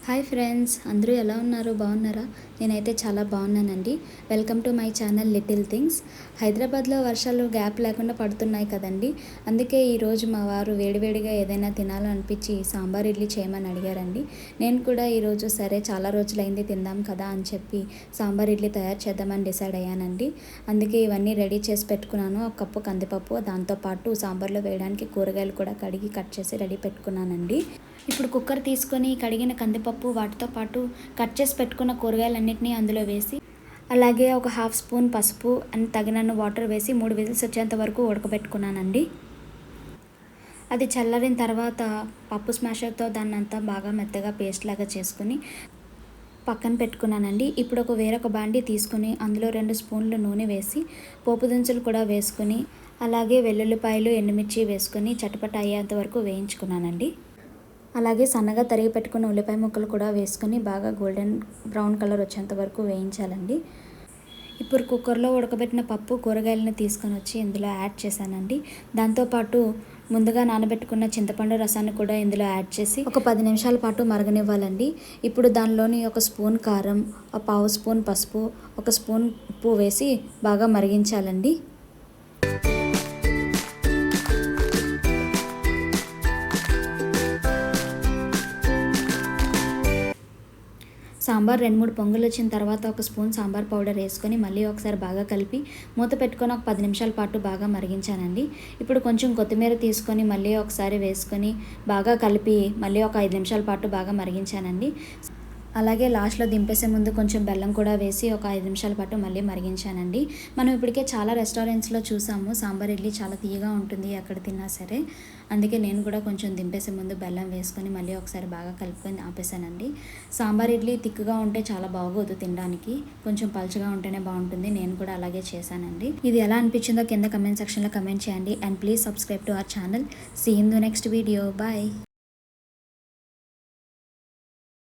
Hi friends, అందరూ ఎలా ఉన్నారు? బాగున్నారా? నేనైతే చాలా బాగున్నానండి. Welcome to my channel little things. హైదరాబాద్లో వర్షాలు గ్యాప్ లేకుండా పడుతున్నాయి కదండి. అందుకే ఈరోజు మా వారు వేడివేడిగా ఏదైనా తినాలనిపించి సాంబార్ ఇడ్లీ చేయమని అడిగారండి. నేను కూడా ఈరోజు సరే చాలా రోజులైంది తిందాం కదా అని చెప్పి సాంబార్ ఇడ్లీ తయారు చేద్దామని డిసైడ్ అయ్యానండి. అందుకే ఇవన్నీ రెడీ చేసి పెట్టుకున్నాను. ఒక కప్పు కందిపప్పు, దాంతోపాటు సాంబార్లో వేయడానికి కూరగాయలు కూడా కడిగి కట్ చేసి రెడీ పెట్టుకున్నానండి. ఇప్పుడు కుక్కర్ తీసుకొని కడిగిన కందిపప్పు, వాటితో పాటు కట్ చేసి పెట్టుకున్న కూరగాయలన్నింటినీ అందులో వేసి, అలాగే ఒక హాఫ్ స్పూన్ పసుపు అండ్ తగినన్ని వాటర్ వేసి 3 విజిల్స్ వచ్చేంత వరకు ఉడకబెట్టుకున్నానండి. అది చల్లారిన తర్వాత పప్పు స్మాషర్తో దాన్ని అంతా బాగా మెత్తగా పేస్ట్ లాగా చేసుకుని పక్కన పెట్టుకున్నానండి. ఇప్పుడు వేరొక బాండీ తీసుకుని అందులో 2 స్పూన్లు నూనె వేసి పోపు దినుసులు కూడా వేసుకుని, అలాగే వెల్లుల్లిపాయలు, ఎండుమిర్చి వేసుకొని చటపట అయ్యేంత వరకు వేయించుకున్నానండి. అలాగే సన్నగా తరిగి పెట్టుకున్న ఉల్లిపాయ ముక్కలు కూడా వేసుకొని బాగా గోల్డెన్ బ్రౌన్ కలర్ వచ్చేంత వరకు వేయించాలండి. ఇప్పుడు కుక్కర్లో ఉడకబెట్టిన పప్పు, కూరగాయలను తీసుకొని వచ్చి ఇందులో యాడ్ చేశానండి. దాంతోపాటు ముందుగా నానబెట్టుకున్న చింతపండు రసాన్ని కూడా ఇందులో యాడ్ చేసి ఒక 10 నిమిషాల పాటు మరగనివ్వాలండి. ఇప్పుడు దానిలోని 1 స్పూన్ కారం, 1/2 స్పూన్ పసుపు, 1 స్పూన్ ఉప్పు వేసి బాగా మరిగించాలండి. సాంబార్ 2-3 పొంగులు వచ్చిన తర్వాత 1 స్పూన్ సాంబార్ పౌడర్ వేసుకొని మళ్ళీ ఒకసారి బాగా కలిపి మూత పెట్టుకొని ఒక 10 నిమిషాల పాటు బాగా మరిగించానండి. ఇప్పుడు కొంచెం కొత్తిమీర తీసుకొని మళ్ళీ ఒకసారి వేసుకొని బాగా కలిపి మళ్ళీ ఒక 5 నిమిషాల పాటు బాగా మరిగించానండి. అలాగే లాస్ట్లో దింపేసే ముందు కొంచెం బెల్లం కూడా వేసి ఒక 5 నిమిషాల పాటు మళ్ళీ మరిగించానండి. మనం ఇప్పటికే చాలా రెస్టారెంట్స్లో చూసాము సాంబార్ ఇడ్లీ చాలా తీయగా ఉంటుంది ఎక్కడ తిన్నా సరే. అందుకే నేను కూడా కొంచెం దింపేసే ముందు బెల్లం వేసుకొని మళ్ళీ ఒకసారి బాగా కలుపుకొని ఆపేసానండి. సాంబార్ ఇడ్లీ తిక్కుగా ఉంటే చాలా బాగోదు తినడానికి, కొంచెం పలుచగా ఉంటేనే బాగుంటుంది. నేను కూడా అలాగే చేశానండి. ఇది ఎలా అనిపించిందో కింద కమెంట్ సెక్షన్లో కమెంట్ చేయండి. And please subscribe to our channel. See in the next video. Bye.